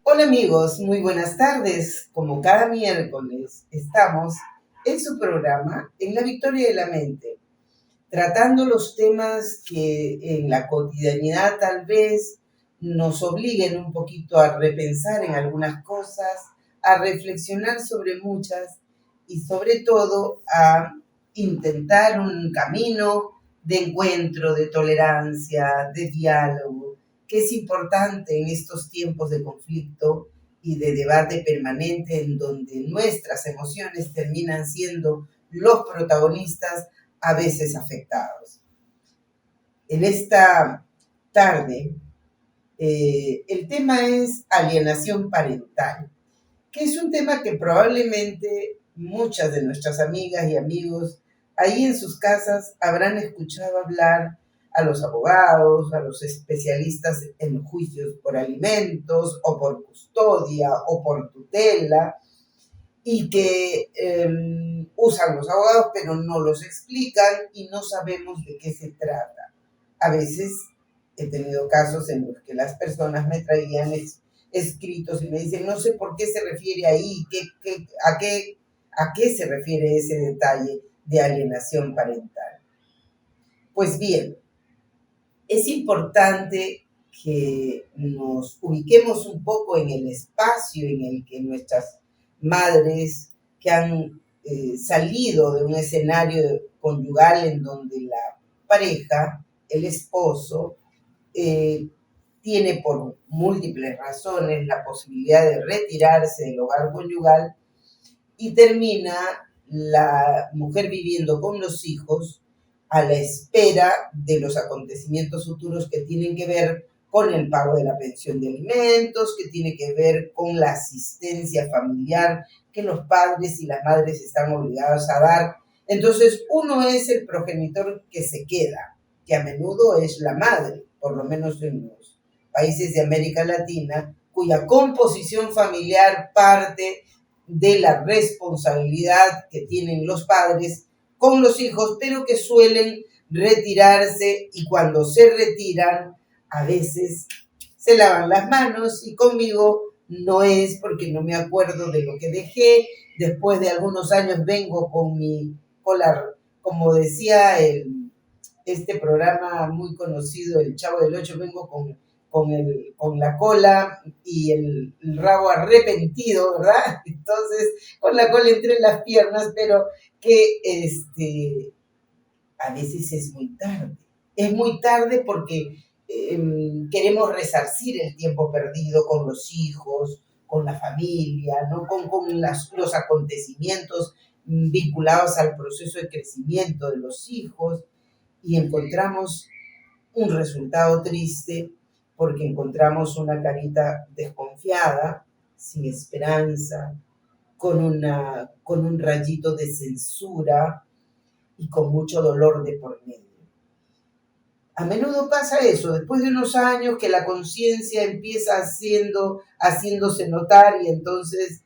Hola amigos, muy buenas tardes. Como cada miércoles estamos en su programa En la Victoria de la Mente, tratando los temas que en la cotidianidad tal vez nos obliguen un poquito a repensar en algunas cosas, a reflexionar sobre muchas y sobre todo a intentar un camino de encuentro, de tolerancia, de diálogo, que es importante en estos tiempos de conflicto y de debate permanente en donde nuestras emociones terminan siendo los protagonistas a veces afectados. En esta tarde, el tema es alienación parental, que es un tema que probablemente muchas de nuestras amigas y amigos ahí en sus casas habrán escuchado hablar a los abogados, a los especialistas en juicios por alimentos o por custodia o por tutela, y que usan los abogados pero no los explican y no sabemos de qué se trata. A veces he tenido casos en los que las personas me traían escritos y me dicen, no sé por qué se refiere ahí, a qué se refiere ese detalle de alienación parental. Pues bien, es importante que nos ubiquemos un poco en el espacio en el que nuestras madres que han salido de un escenario conyugal en donde la pareja, el esposo, eh, tiene por múltiples razones la posibilidad de retirarse del hogar conyugal y termina la mujer viviendo con los hijos a la espera de los acontecimientos futuros que tienen que ver con el pago de la pensión de alimentos, que tiene que ver con la asistencia familiar que los padres y las madres están obligados a dar. Entonces, uno es el progenitor que se queda, que a menudo es la madre, por lo menos en los países de América Latina, cuya composición familiar parte de la responsabilidad que tienen los padres con los hijos, pero que suelen retirarse y cuando se retiran a veces se lavan las manos y conmigo no es porque no me acuerdo de lo que dejé. Después de algunos años vengo como decía este programa muy conocido, El Chavo del Ocho, vengo con la cola y el rabo arrepentido, ¿verdad? Entonces, con la cola entre las piernas, pero que a veces es muy tarde. Es muy tarde porque queremos resarcir el tiempo perdido con los hijos, con la familia, ¿no? con los acontecimientos vinculados al proceso de crecimiento de los hijos y encontramos un resultado triste porque encontramos una carita desconfiada, sin esperanza, con un rayito de censura y con mucho dolor de por medio. A menudo pasa eso, después de unos años que la conciencia empieza haciéndose notar y entonces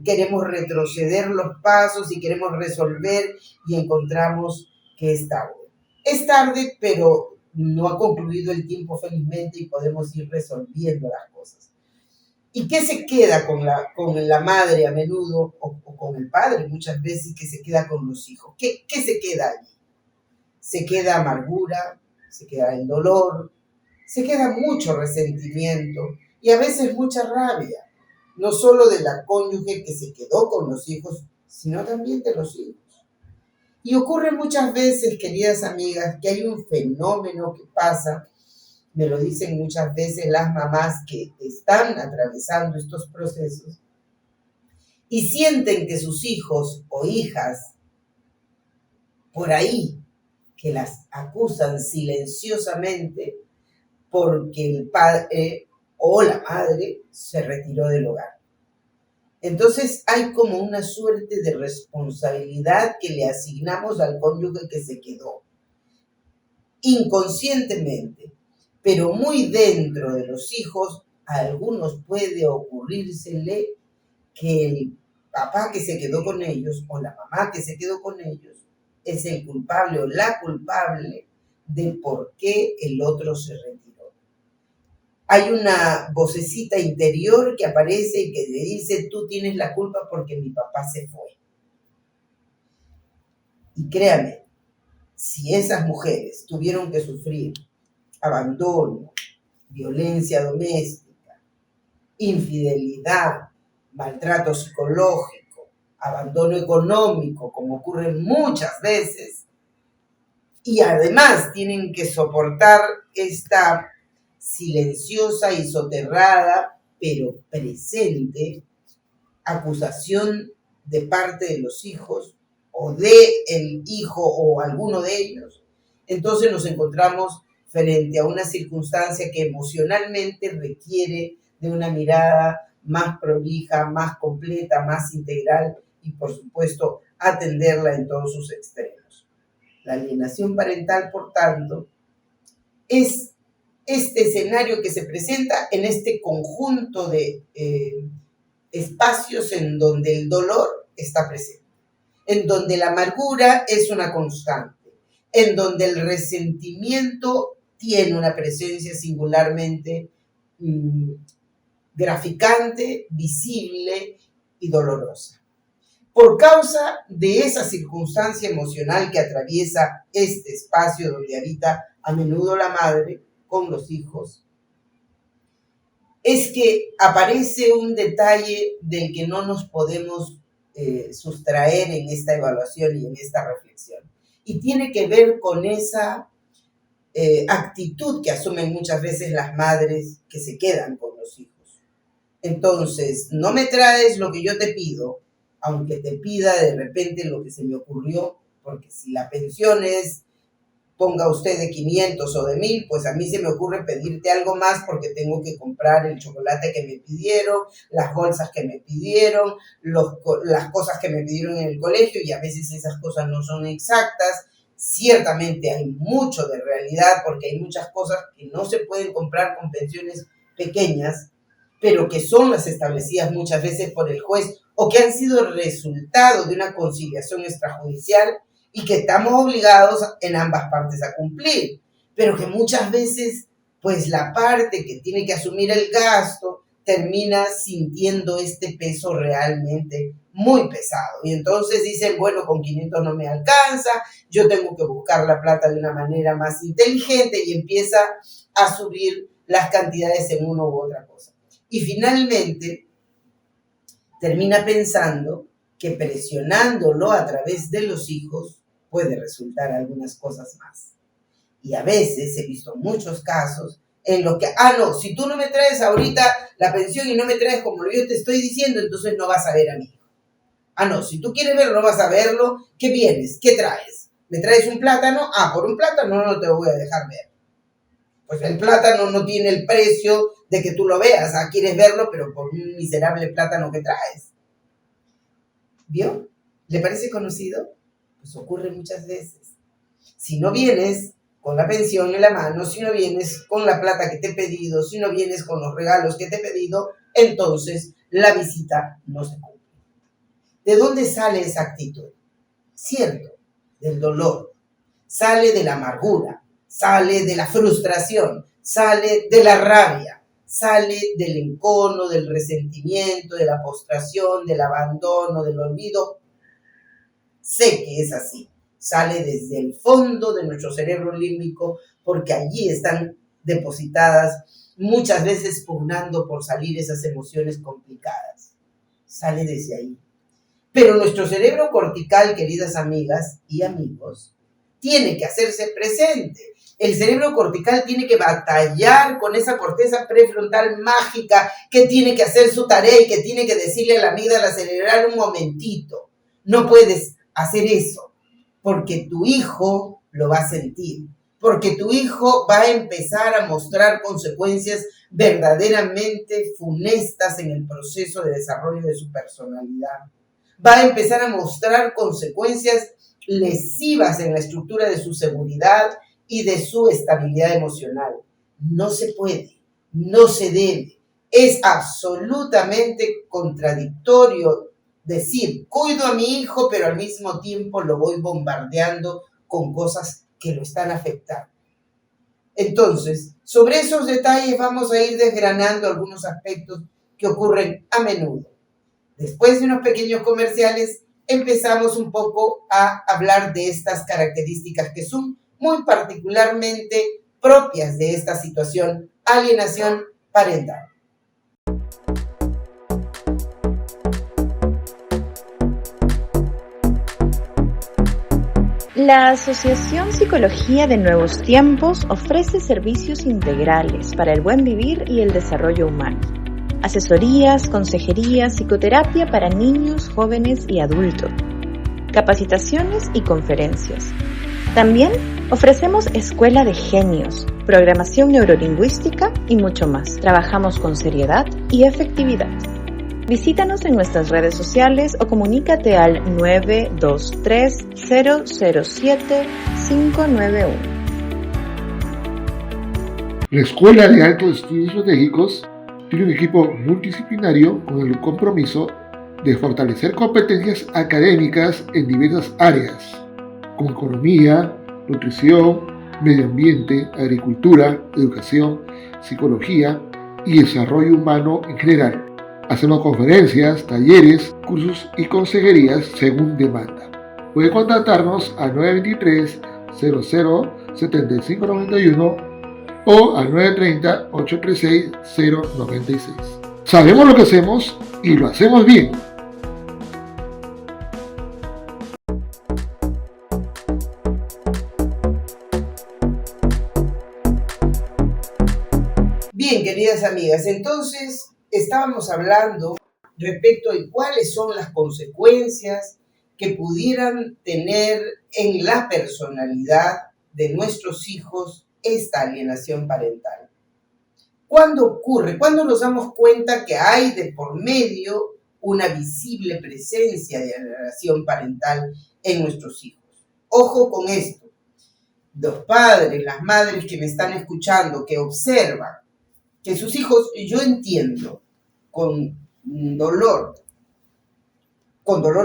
queremos retroceder los pasos y queremos resolver y encontramos que es tarde. Es tarde, pero no ha concluido el tiempo felizmente y podemos ir resolviendo las cosas. ¿Y qué se queda con la madre a menudo o con el padre muchas veces que se queda con los hijos? ¿Qué se queda allí? Se queda amargura, se queda el dolor, se queda mucho resentimiento y a veces mucha rabia, no solo de la cónyuge que se quedó con los hijos, sino también de los hijos. Y ocurre muchas veces, queridas amigas, que hay un fenómeno que pasa, me lo dicen muchas veces las mamás que están atravesando estos procesos y sienten que sus hijos o hijas por ahí que las acusan silenciosamente porque el padre o la madre se retiró del hogar. Entonces hay como una suerte de responsabilidad que le asignamos al cónyuge que se quedó, inconscientemente, pero muy dentro de los hijos, a algunos puede ocurrírsele que el papá que se quedó con ellos o la mamá que se quedó con ellos es el culpable o la culpable de por qué el otro se retiró. Hay una vocecita interior que aparece y que le dice, tú tienes la culpa porque mi papá se fue. Y créame, si esas mujeres tuvieron que sufrir abandono, violencia doméstica, infidelidad, maltrato psicológico, abandono económico, como ocurre muchas veces, y además tienen que soportar esta silenciosa y soterrada, pero presente, acusación de parte de los hijos o de el hijo o alguno de ellos, entonces nos encontramos frente a una circunstancia que emocionalmente requiere de una mirada más prolija, más completa, más integral y, por supuesto, atenderla en todos sus extremos. La alienación parental, por tanto, es este escenario que se presenta en este conjunto de espacios en donde el dolor está presente, en donde la amargura es una constante, en donde el resentimiento tiene una presencia singularmente graficante, visible y dolorosa. Por causa de esa circunstancia emocional que atraviesa este espacio donde habita a menudo la madre con los hijos, es que aparece un detalle del que no nos podemos sustraer en esta evaluación y en esta reflexión. Y tiene que ver con esa actitud que asumen muchas veces las madres que se quedan con los hijos. Entonces, no me traes lo que yo te pido, aunque te pida de repente lo que se me ocurrió, porque si la pensión es, ponga usted de 500 o de 1000, pues a mí se me ocurre pedirte algo más porque tengo que comprar el chocolate que me pidieron, las bolsas que me pidieron, las cosas que me pidieron en el colegio, y a veces esas cosas no son exactas. Ciertamente hay mucho de realidad porque hay muchas cosas que no se pueden comprar con pensiones pequeñas, pero que son las establecidas muchas veces por el juez o que han sido el resultado de una conciliación extrajudicial y que estamos obligados en ambas partes a cumplir, pero que muchas veces, pues la parte que tiene que asumir el gasto termina sintiendo este peso realmente muy pesado. Y entonces dicen, bueno, con 500 no me alcanza, yo tengo que buscar la plata de una manera más inteligente y empieza a subir las cantidades en una u otra cosa. Y finalmente termina pensando que presionándolo a través de los hijos puede resultar algunas cosas más. Y a veces he visto muchos casos en los que, no, si tú no me traes ahorita la pensión y no me traes como yo te estoy diciendo, entonces no vas a ver a mi hijo. No, si tú quieres verlo, no vas a verlo. ¿Qué vienes? ¿Qué traes? ¿Me traes un plátano? Por un plátano no te lo voy a dejar ver. Pues el plátano no tiene el precio de que tú lo veas. Quieres verlo, pero por un miserable plátano que traes. ¿Vio? ¿Le parece conocido? Pues ocurre muchas veces. Si no vienes con la pensión en la mano, si no vienes con la plata que te he pedido, si no vienes con los regalos que te he pedido, entonces la visita no se cumple. ¿De dónde sale esa actitud? Cierto, del dolor, sale de la amargura, sale de la frustración, sale de la rabia, sale del encono, del resentimiento, de la postración, del abandono, del olvido. Sé que es así. Sale desde el fondo de nuestro cerebro límbico porque allí están depositadas muchas veces pugnando por salir esas emociones complicadas. Sale desde ahí. Pero nuestro cerebro cortical, queridas amigas y amigos, tiene que hacerse presente. El cerebro cortical tiene que batallar con esa corteza prefrontal mágica que tiene que hacer su tarea y que tiene que decirle a la amígdala cerebral un momentito. No puedes hacer eso porque tu hijo lo va a sentir, porque tu hijo va a empezar a mostrar consecuencias verdaderamente funestas en el proceso de desarrollo de su personalidad. Va a empezar a mostrar consecuencias lesivas en la estructura de su seguridad y de su estabilidad emocional. No se puede, no se debe. Es absolutamente contradictorio decir, cuido a mi hijo, pero al mismo tiempo lo voy bombardeando con cosas que lo están afectando. Entonces, sobre esos detalles vamos a ir desgranando algunos aspectos que ocurren a menudo. Después de unos pequeños comerciales, empezamos un poco a hablar de estas características que son muy particularmente propias de esta situación, alienación parental. La Asociación Psicología de Nuevos Tiempos ofrece servicios integrales para el buen vivir y el desarrollo humano. Asesorías, consejería, psicoterapia para niños, jóvenes y adultos. Capacitaciones y conferencias. También ofrecemos escuela de genios, programación neurolingüística y mucho más. Trabajamos con seriedad y efectividad. Visítanos en nuestras redes sociales o comunícate al 923-007-591. La Escuela de Altos Estudios Estratégicos tiene un equipo multidisciplinario con el compromiso de fortalecer competencias académicas en diversas áreas, como economía, nutrición, medio ambiente, agricultura, educación, psicología y desarrollo humano en general. Hacemos conferencias, talleres, cursos y consejerías según demanda. Puede contactarnos al 923-00-7591 o al 930-836-096. Sabemos lo que hacemos y lo hacemos bien. Bien, queridas amigas, entonces estábamos hablando respecto de cuáles son las consecuencias que pudieran tener en la personalidad de nuestros hijos esta alienación parental. ¿Cuándo ocurre? ¿Cuándo nos damos cuenta que hay de por medio una visible presencia de alienación parental en nuestros hijos? Ojo con esto. Los padres, las madres que me están escuchando, que observan que sus hijos, yo entiendo, con dolor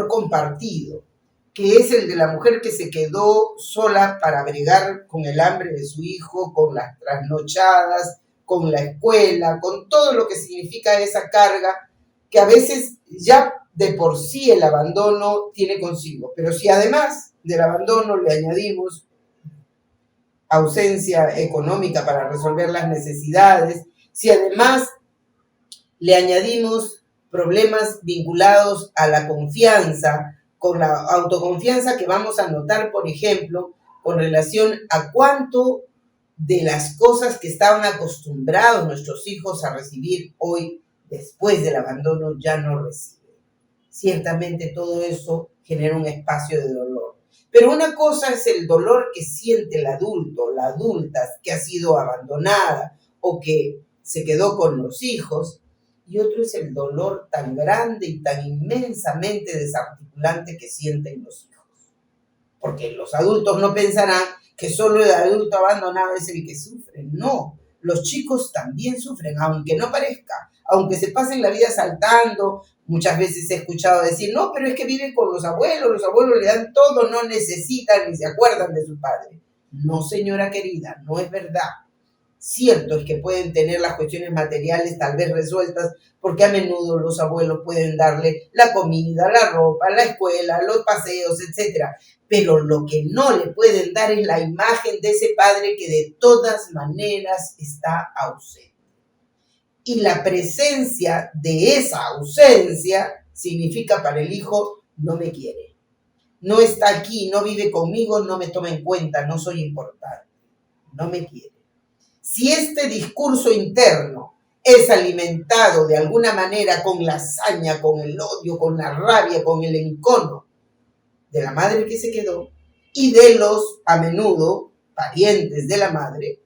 compartido, que es el de la mujer que se quedó sola para bregar con el hambre de su hijo, con las trasnochadas, con la escuela, con todo lo que significa esa carga, que a veces ya de por sí el abandono tiene consigo. Pero si además del abandono le añadimos ausencia económica para resolver las necesidades, si además le añadimos problemas vinculados a la confianza, con la autoconfianza que vamos a notar, por ejemplo, con relación a cuánto de las cosas que estaban acostumbrados nuestros hijos a recibir hoy, después del abandono, ya no reciben. Ciertamente todo eso genera un espacio de dolor. Pero una cosa es el dolor que siente el adulto, la adulta que ha sido abandonada o que se quedó con los hijos, y otro es el dolor tan grande y tan inmensamente desarticulante que sienten los hijos. Porque los adultos no pensarán que solo el adulto abandonado es el que sufre. No, los chicos también sufren, aunque no parezca, aunque se pasen la vida saltando. Muchas veces he escuchado decir, no, pero es que vive con los abuelos le dan todo, no necesitan ni se acuerdan de su padre. No, señora querida, no es verdad. Cierto es que pueden tener las cuestiones materiales tal vez resueltas, porque a menudo los abuelos pueden darle la comida, la ropa, la escuela, los paseos, etc. Pero lo que no le pueden dar es la imagen de ese padre que de todas maneras está ausente. Y la presencia de esa ausencia significa para el hijo, no me quiere, no está aquí, no vive conmigo, no me toma en cuenta, no soy importante, no me quiere. Si este discurso interno es alimentado de alguna manera con la hazaña, con el odio, con la rabia, con el encono de la madre que se quedó y de los, a menudo, parientes de la madre,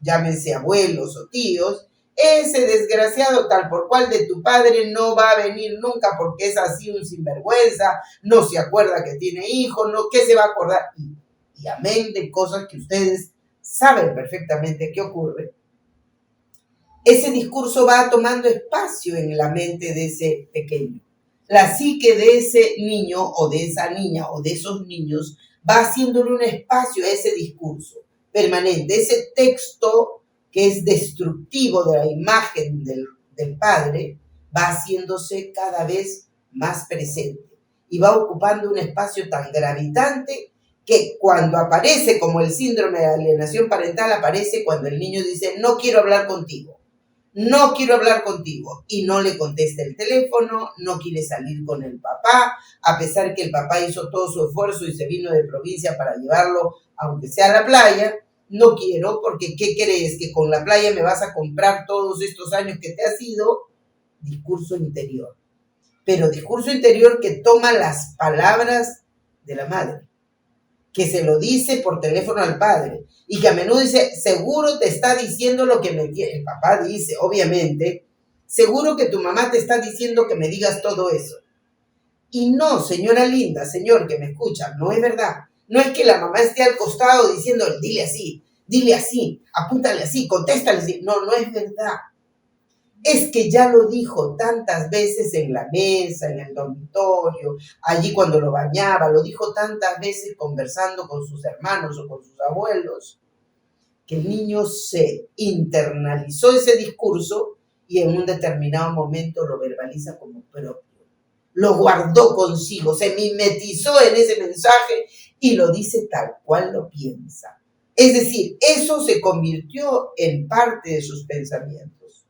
llámense abuelos o tíos, ese desgraciado tal por cual de tu padre no va a venir nunca porque es así un sinvergüenza, no se acuerda que tiene hijos, no, ¿qué se va a acordar? Y amén de cosas que ustedes saben perfectamente qué ocurre. Ese discurso va tomando espacio en la mente de ese pequeño. La psique de ese niño o de esa niña o de esos niños va haciéndole un espacio a ese discurso permanente, ese texto que es destructivo de la imagen del padre, va haciéndose cada vez más presente y va ocupando un espacio tan gravitante que cuando aparece, como el síndrome de alienación parental, aparece cuando el niño dice, no quiero hablar contigo, no quiero hablar contigo, y no le contesta el teléfono, no quiere salir con el papá, a pesar que el papá hizo todo su esfuerzo y se vino de provincia para llevarlo, aunque sea a la playa. No quiero, porque ¿qué crees? ¿Que con la playa me vas a comprar todos estos años que te has ido? Discurso interior. Pero discurso interior que toma las palabras de la madre, que se lo dice por teléfono al padre, y que a menudo dice, seguro te está diciendo lo que me quiere. El papá dice, obviamente, seguro que tu mamá te está diciendo que me digas todo eso. Y no, señora linda, señor que me escucha, no es verdad. No es que la mamá esté al costado diciendo, dile así, apúntale así, contéstale así. No, no es verdad. Es que ya lo dijo tantas veces en la mesa, en el dormitorio, allí cuando lo bañaba, lo dijo tantas veces conversando con sus hermanos o con sus abuelos, que el niño se internalizó ese discurso y en un determinado momento lo verbaliza como propio. Lo guardó consigo, se mimetizó en ese mensaje y lo dice tal cual lo piensa. Es decir, eso se convirtió en parte de sus pensamientos.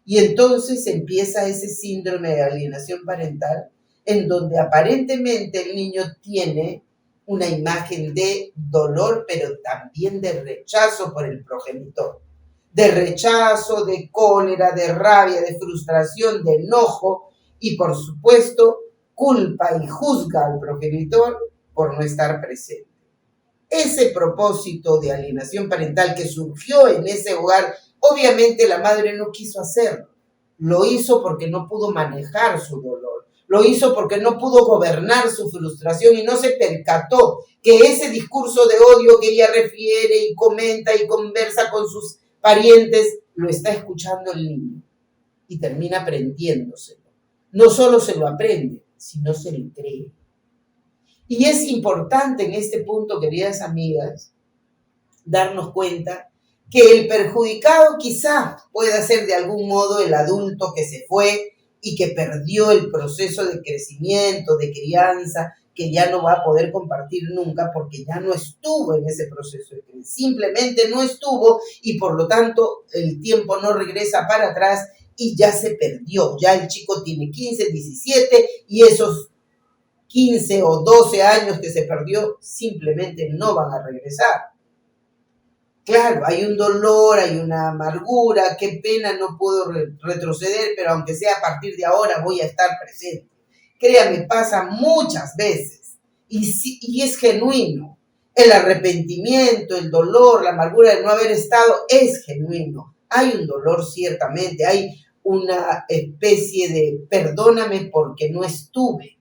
Y entonces empieza ese síndrome de alienación parental, en donde aparentemente el niño tiene una imagen de dolor, pero también de rechazo por el progenitor. De rechazo, de cólera, de rabia, de frustración, de enojo y, por supuesto, culpa y juzga al progenitor por no estar presente. Ese propósito de alienación parental que surgió en ese hogar, obviamente la madre no quiso hacerlo. Lo hizo porque no pudo manejar su dolor. Lo hizo porque no pudo gobernar su frustración y no se percató que ese discurso de odio que ella refiere y comenta y conversa con sus parientes, lo está escuchando el niño y termina aprendiéndoselo. No solo se lo aprende, sino se lo cree. Y es importante en este punto, queridas amigas, darnos cuenta que el perjudicado quizá pueda ser de algún modo el adulto que se fue y que perdió el proceso de crecimiento, de crianza, que ya no va a poder compartir nunca porque ya no estuvo en ese proceso de crecimiento. Simplemente no estuvo y por lo tanto el tiempo no regresa para atrás y ya se perdió. Ya el chico tiene 15, 17 y esos 15 o 12 años que se perdió simplemente no van a regresar. Claro, hay un dolor, hay una amargura, qué pena, no puedo retroceder, pero aunque sea a partir de ahora voy a estar presente. Créame, pasa muchas veces y es genuino. El arrepentimiento, el dolor, la amargura de no haber estado es genuino. Hay un dolor ciertamente, hay una especie de perdóname porque no estuve.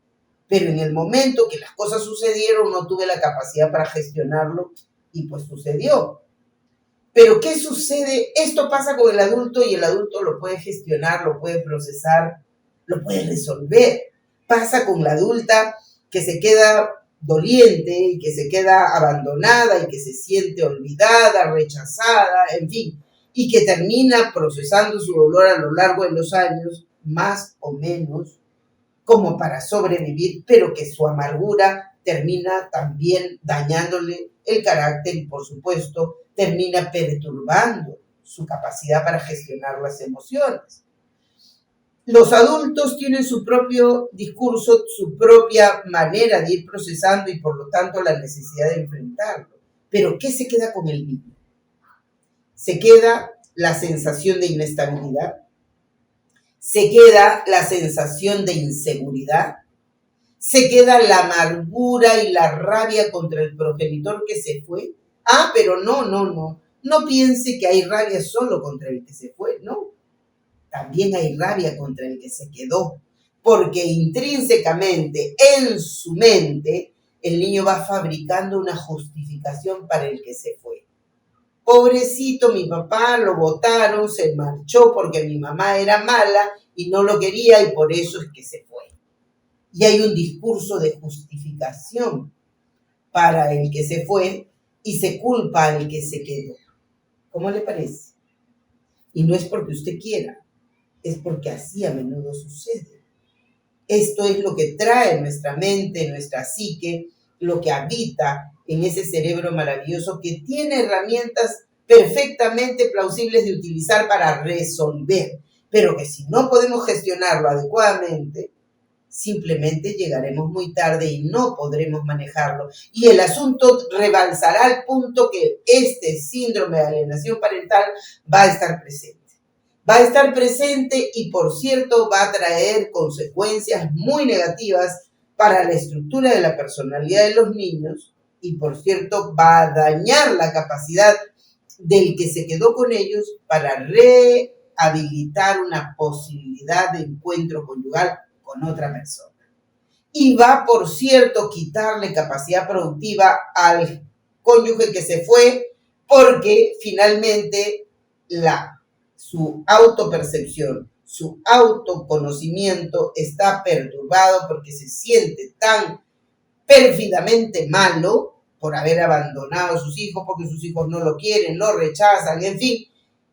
Pero en el momento que las cosas sucedieron no tuve la capacidad para gestionarlo y pues sucedió. Pero ¿qué sucede? Esto pasa con el adulto y el adulto lo puede gestionar, lo puede procesar, lo puede resolver. Pasa con la adulta que se queda doliente y que se queda abandonada y que se siente olvidada, rechazada, en fin, y que termina procesando su dolor a lo largo de los años, más o menos, como para sobrevivir, pero que su amargura termina también dañándole el carácter y, por supuesto, termina perturbando su capacidad para gestionar las emociones. Los adultos tienen su propio discurso, su propia manera de ir procesando y, por lo tanto, la necesidad de enfrentarlo. Pero, ¿qué se queda con el niño? Se queda la sensación de inestabilidad, se queda la sensación de inseguridad, se queda la amargura y la rabia contra el progenitor que se fue. Pero no piense que hay rabia solo contra el que se fue, no. También hay rabia contra el que se quedó, porque intrínsecamente en su mente el niño va fabricando una justificación para el que se fue. Pobrecito, mi papá lo botaron, se marchó porque mi mamá era mala y no lo quería y por eso es que se fue. y hay un discurso de justificación para el que se fue y se culpa al que se quedó. ¿Cómo le parece? Y no es porque usted quiera, es porque así a menudo sucede. Esto es lo que trae nuestra mente, nuestra psique, lo que habita en ese cerebro maravilloso que tiene herramientas perfectamente plausibles de utilizar para resolver, pero que si no podemos gestionarlo adecuadamente, simplemente llegaremos muy tarde y no podremos manejarlo. Y el asunto rebalsará al punto que este síndrome de alienación parental va a estar presente. Va a estar presente y, por cierto, va a traer consecuencias muy negativas para la estructura de la personalidad de los niños y, por cierto, va a dañar la capacidad del que se quedó con ellos para rehabilitar una posibilidad de encuentro conyugal con otra persona. Y va, por cierto, quitarle capacidad productiva al cónyuge que se fue porque finalmente su autopercepción, su autoconocimiento está perturbado porque se siente tan pérfidamente malo por haber abandonado a sus hijos, porque sus hijos no lo quieren, lo rechazan, en fin,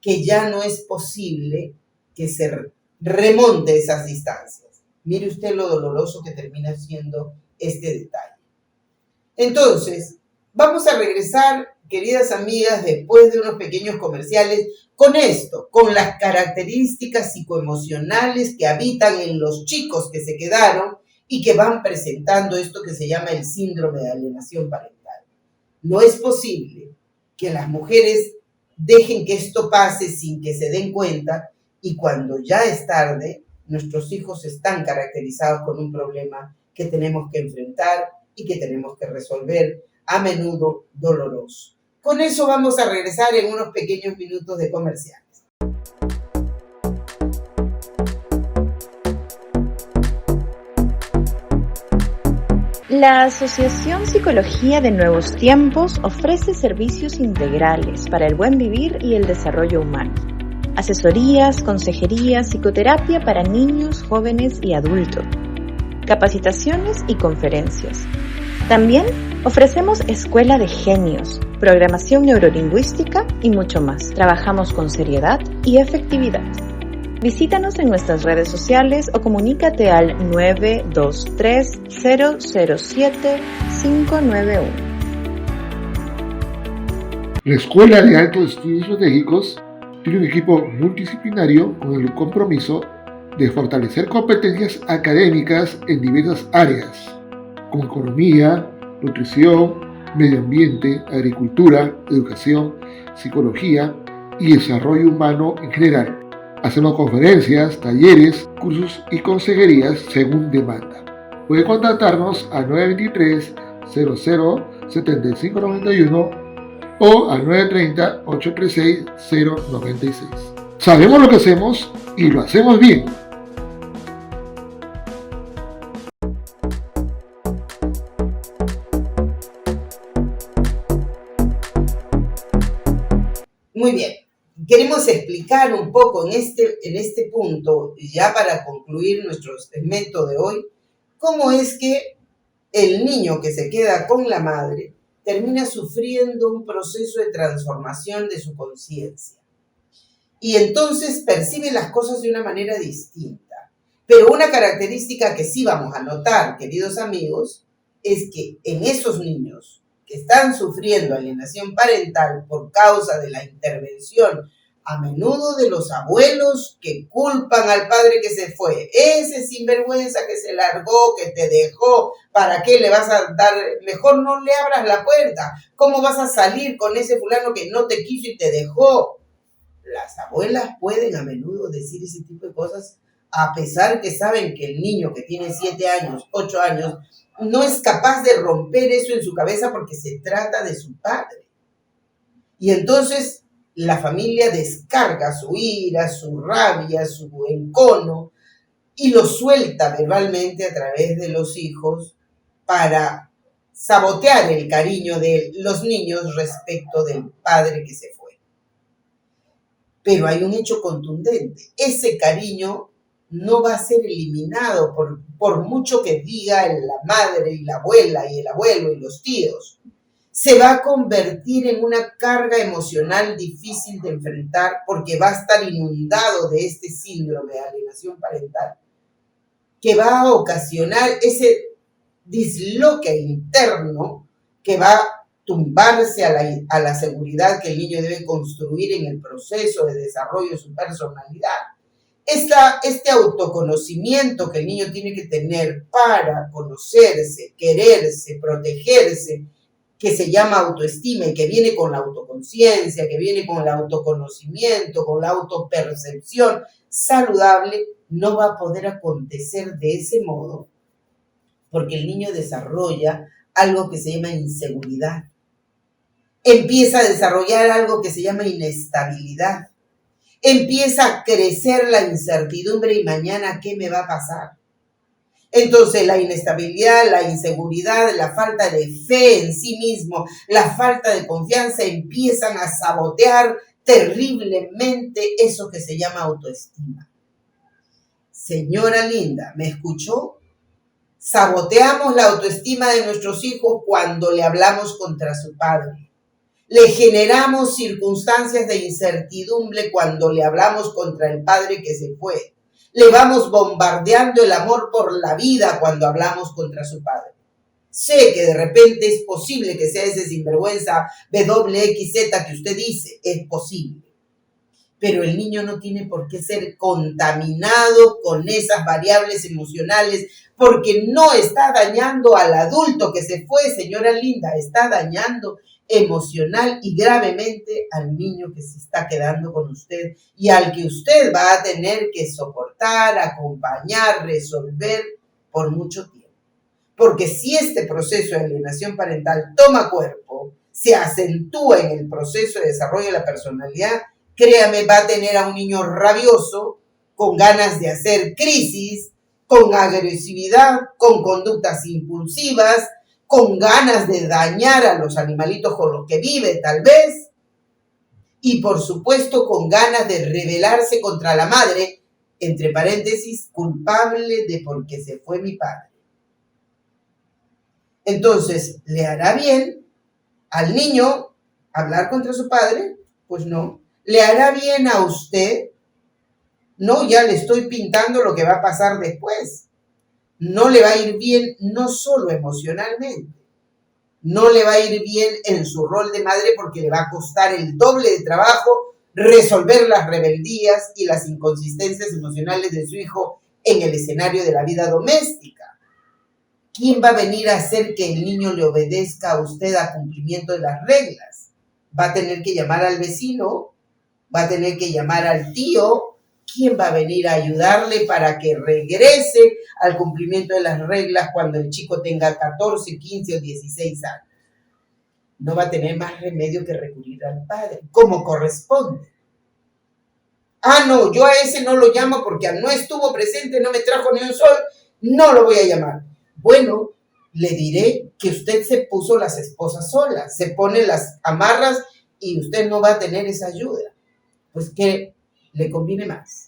que ya no es posible que se remonte esas distancias. Mire usted lo doloroso que termina siendo este detalle. Entonces, vamos a regresar, queridas amigas, después de unos pequeños comerciales, con esto, con las características psicoemocionales que habitan en los chicos que se quedaron y que van presentando esto que se llama el síndrome de alienación parental. No es posible que las mujeres dejen que esto pase sin que se den cuenta y cuando ya es tarde, nuestros hijos están caracterizados con un problema que tenemos que enfrentar y que tenemos que resolver, a menudo doloroso. Con eso vamos a regresar en unos pequeños minutos de comerciales. La Asociación Psicología de Nuevos Tiempos ofrece servicios integrales para el buen vivir y el desarrollo humano. Asesorías, consejería, psicoterapia para niños, jóvenes y adultos. Capacitaciones y conferencias. También ofrecemos escuela de genios, programación neurolingüística y mucho más. Trabajamos con seriedad y efectividad. Visítanos en nuestras redes sociales o comunícate al 923-007-591. La Escuela de Altos Estudios Estratégicos tiene un equipo multidisciplinario con el compromiso de fortalecer competencias académicas en diversas áreas, como economía, nutrición, medio ambiente, agricultura, educación, psicología y desarrollo humano en general. Hacemos conferencias, talleres, cursos y consejerías según demanda. Puede contactarnos a 923-00-7591 o al 930-836-096. Sabemos lo que hacemos y lo hacemos bien. Muy bien. Queremos explicar un poco en este punto, ya para concluir nuestro segmento de hoy, cómo es que el niño que se queda con la madre termina sufriendo un proceso de transformación de su conciencia. Y entonces percibe las cosas de una manera distinta. Pero una característica que sí vamos a notar, queridos amigos, es que en esos niños que están sufriendo alienación parental por causa de la intervención a menudo de los abuelos que culpan al padre que se fue, ese sinvergüenza que se largó, que te dejó, ¿para qué le vas a dar? Mejor no le abras la puerta. ¿Cómo vas a salir con ese fulano que no te quiso y te dejó? Las abuelas pueden a menudo decir ese tipo de cosas a pesar que saben que el niño que tiene 7 años, 8 años, no es capaz de romper eso en su cabeza porque se trata de su padre. Y entonces la familia descarga su ira, su rabia, su encono y lo suelta verbalmente a través de los hijos para sabotear el cariño de los niños respecto del padre que se fue. Pero hay un hecho contundente. Ese cariño no va a ser eliminado por mucho que diga la madre y la abuela y el abuelo y los tíos. Se va a convertir en una carga emocional difícil de enfrentar porque va a estar inundado de este síndrome de alienación parental que va a ocasionar ese disloque interno que va a tumbarse a la seguridad que el niño debe construir en el proceso de desarrollo de su personalidad. Este autoconocimiento que el niño tiene que tener para conocerse, quererse, protegerse, que se llama autoestima y que viene con la autoconciencia, que viene con el autoconocimiento, con la autopercepción saludable, no va a poder acontecer de ese modo porque el niño desarrolla algo que se llama inseguridad. Empieza a desarrollar algo que se llama inestabilidad. Empieza a crecer la incertidumbre y mañana, ¿qué me va a pasar? Entonces la inestabilidad, la inseguridad, la falta de fe en sí mismo, la falta de confianza empiezan a sabotear terriblemente eso que se llama autoestima. Señora linda, ¿me escuchó? Saboteamos la autoestima de nuestros hijos cuando le hablamos contra su padre. Le generamos circunstancias de incertidumbre cuando le hablamos contra el padre que se fue. Le vamos bombardeando el amor por la vida cuando hablamos contra su padre. Sé que de repente es posible que sea ese sinvergüenza WXZ que usted dice, es posible. Pero el niño no tiene por qué ser contaminado con esas variables emocionales porque no está dañando al adulto que se fue, señora linda, está dañando emocional y gravemente al niño que se está quedando con usted y al que usted va a tener que soportar, acompañar, resolver por mucho tiempo. Porque si este proceso de alienación parental toma cuerpo, se acentúa en el proceso de desarrollo de la personalidad, créame, va a tener a un niño rabioso, con ganas de hacer crisis, con agresividad, con conductas impulsivas, con ganas de dañar a los animalitos con los que vive, tal vez, y por supuesto con ganas de rebelarse contra la madre, entre paréntesis, culpable de porque se fue mi padre. Entonces, ¿le hará bien al niño hablar contra su padre? Pues no. ¿Le hará bien a usted? No, ya le estoy pintando lo que va a pasar después. No le va a ir bien no solo emocionalmente, no le va a ir bien en su rol de madre porque le va a costar el doble de trabajo resolver las rebeldías y las inconsistencias emocionales de su hijo en el escenario de la vida doméstica. ¿Quién va a venir a hacer que el niño le obedezca a usted a cumplimiento de las reglas? Va a tener que llamar al vecino, va a tener que llamar al tío. ¿Quién va a venir a ayudarle para que regrese al cumplimiento de las reglas cuando el chico tenga 14, 15 o 16 años? No va a tener más remedio que recurrir al padre, como corresponde. Ah, no, yo a ese no lo llamo porque no estuvo presente, no me trajo ni un sol, no lo voy a llamar. Bueno, le diré que usted se puso las esposas solas, se pone las amarras y usted no va a tener esa ayuda. Pues que le conviene más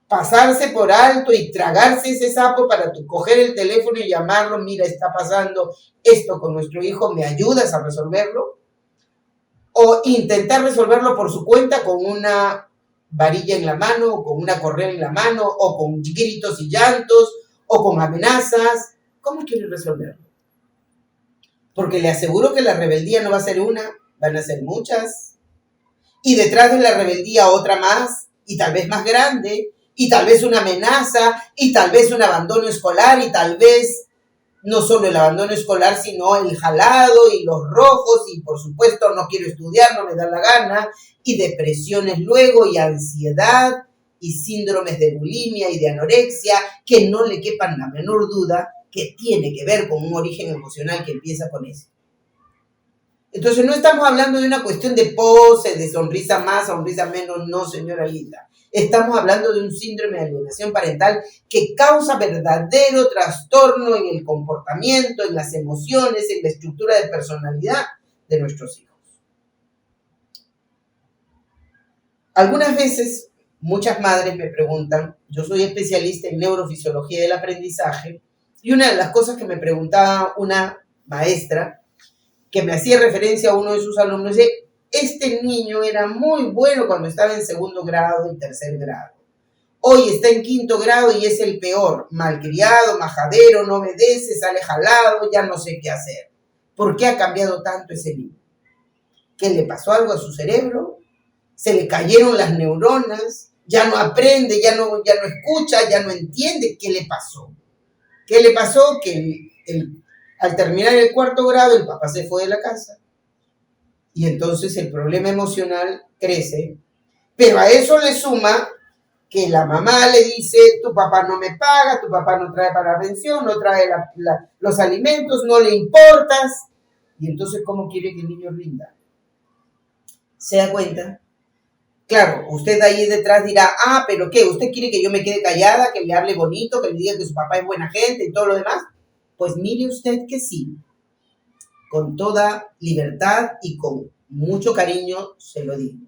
pasarse por alto y tragarse ese sapo para coger el teléfono y llamarlo, mira, está pasando esto con nuestro hijo, ¿me ayudas a resolverlo? O intentar resolverlo por su cuenta con una varilla en la mano, o con una correa en la mano, o con gritos y llantos, o con amenazas. ¿Cómo quiere resolverlo? Porque le aseguro que la rebeldía no va a ser una, van a ser muchas. Y detrás de la rebeldía otra más, y tal vez más grande, y tal vez una amenaza, y tal vez un abandono escolar, y tal vez no solo el abandono escolar, sino el jalado y los rojos, y por supuesto no quiero estudiar, no me da la gana, y depresiones luego, y ansiedad, y síndromes de bulimia y de anorexia, que no le quepan la menor duda que tiene que ver con un origen emocional que empieza con eso. Entonces no estamos hablando de una cuestión de pose, de sonrisa más, sonrisa menos, no, señora linda. Estamos hablando de un síndrome de alienación parental que causa verdadero trastorno en el comportamiento, en las emociones, en la estructura de personalidad de nuestros hijos. Algunas veces muchas madres me preguntan, yo soy especialista en neurofisiología del aprendizaje, y una de las cosas que me preguntaba una maestra, que me hacía referencia a uno de sus alumnos, dice, este niño era muy bueno cuando estaba en 2º grado y 3er grado. Hoy está en 5º grado y es el peor, malcriado, majadero, no obedece, sale jalado, ya no sé qué hacer. ¿Por qué ha cambiado tanto ese niño? ¿Qué le pasó algo a su cerebro? ¿Se le cayeron las neuronas? ¿Ya no aprende, ya no escucha, ya no entiende? ¿Qué le pasó? ¿Qué le pasó? Que al terminar el 4º grado el papá se fue de la casa y entonces el problema emocional crece, pero a eso le suma que la mamá le dice, tu papá no me paga, tu papá no trae para la pensión, no trae los alimentos, no le importas. Y entonces, ¿cómo quiere que el niño rinda? ¿Se da cuenta? Claro, usted ahí detrás dirá, ¿pero qué? ¿Usted quiere que yo me quede callada, que le hable bonito, que le diga que su papá es buena gente y todo lo demás? Pues mire usted que sí, con toda libertad y con mucho cariño se lo digo.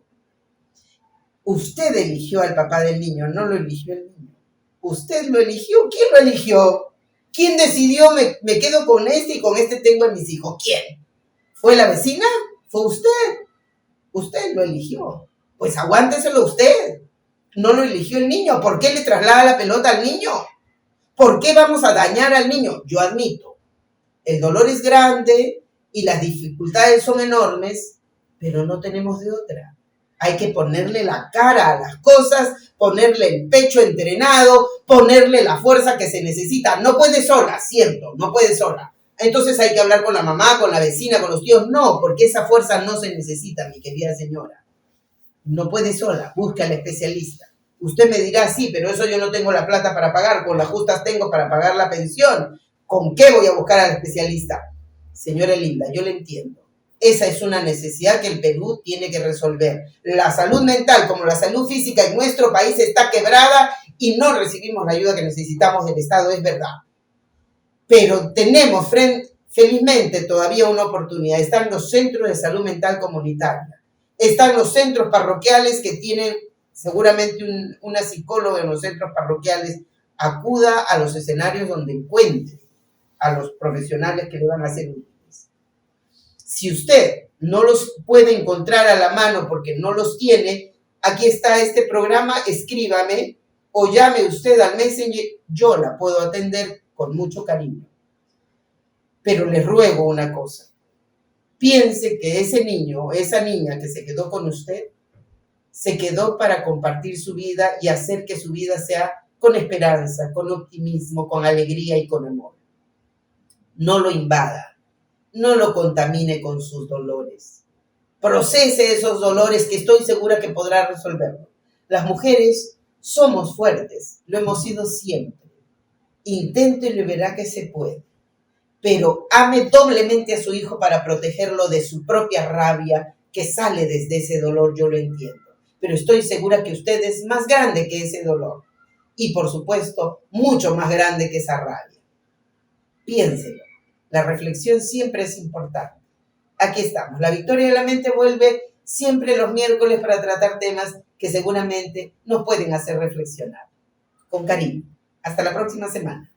Usted eligió al papá del niño, no lo eligió el niño. ¿Usted lo eligió? ¿Quién lo eligió? ¿Quién decidió me quedo con este y con este tengo a mis hijos? ¿Quién? ¿Fue la vecina? ¿Fue usted? Usted lo eligió. Pues aguánteselo usted. No lo eligió el niño. ¿Por qué le traslada la pelota al niño? ¿Por qué vamos a dañar al niño? Yo admito, el dolor es grande y las dificultades son enormes, pero no tenemos de otra. Hay que ponerle la cara a las cosas, ponerle el pecho entrenado, ponerle la fuerza que se necesita. No puede sola, cierto, no puede sola. Entonces hay que hablar con la mamá, con la vecina, con los tíos. No, porque esa fuerza no se necesita, mi querida señora. No puede sola, busca al especialista. Usted me dirá, sí, pero eso yo no tengo la plata para pagar, con las justas tengo para pagar la pensión. ¿Con qué voy a buscar al especialista? Señora linda, yo le entiendo. Esa es una necesidad que el Perú tiene que resolver. La salud mental como la salud física en nuestro país está quebrada y no recibimos la ayuda que necesitamos del Estado, es verdad. Pero tenemos felizmente todavía una oportunidad. Están los centros de salud mental comunitaria. Están los centros parroquiales que tienen seguramente una psicóloga en los centros parroquiales. Acuda a los escenarios donde encuentre a los profesionales que le van a hacer útiles. Si usted no los puede encontrar a la mano porque no los tiene, aquí está este programa, escríbame o llame usted al Messenger, yo la puedo atender con mucho cariño. Pero les ruego una cosa, piense que ese niño o esa niña que se quedó con usted, se quedó para compartir su vida y hacer que su vida sea con esperanza, con optimismo, con alegría y con amor. No lo invada, no lo contamine con sus dolores. Procese esos dolores que estoy segura que podrá resolverlo. Las mujeres somos fuertes, lo hemos sido siempre. Inténtelo y verá que se puede. Pero ame doblemente a su hijo para protegerlo de su propia rabia que sale desde ese dolor, yo lo entiendo. Pero estoy segura que usted es más grande que ese dolor. Y por supuesto, mucho más grande que esa rabia. Piénselo. La reflexión siempre es importante. Aquí estamos. La Victoria de la Mente vuelve siempre los miércoles para tratar temas que seguramente nos pueden hacer reflexionar. Con cariño. Hasta la próxima semana.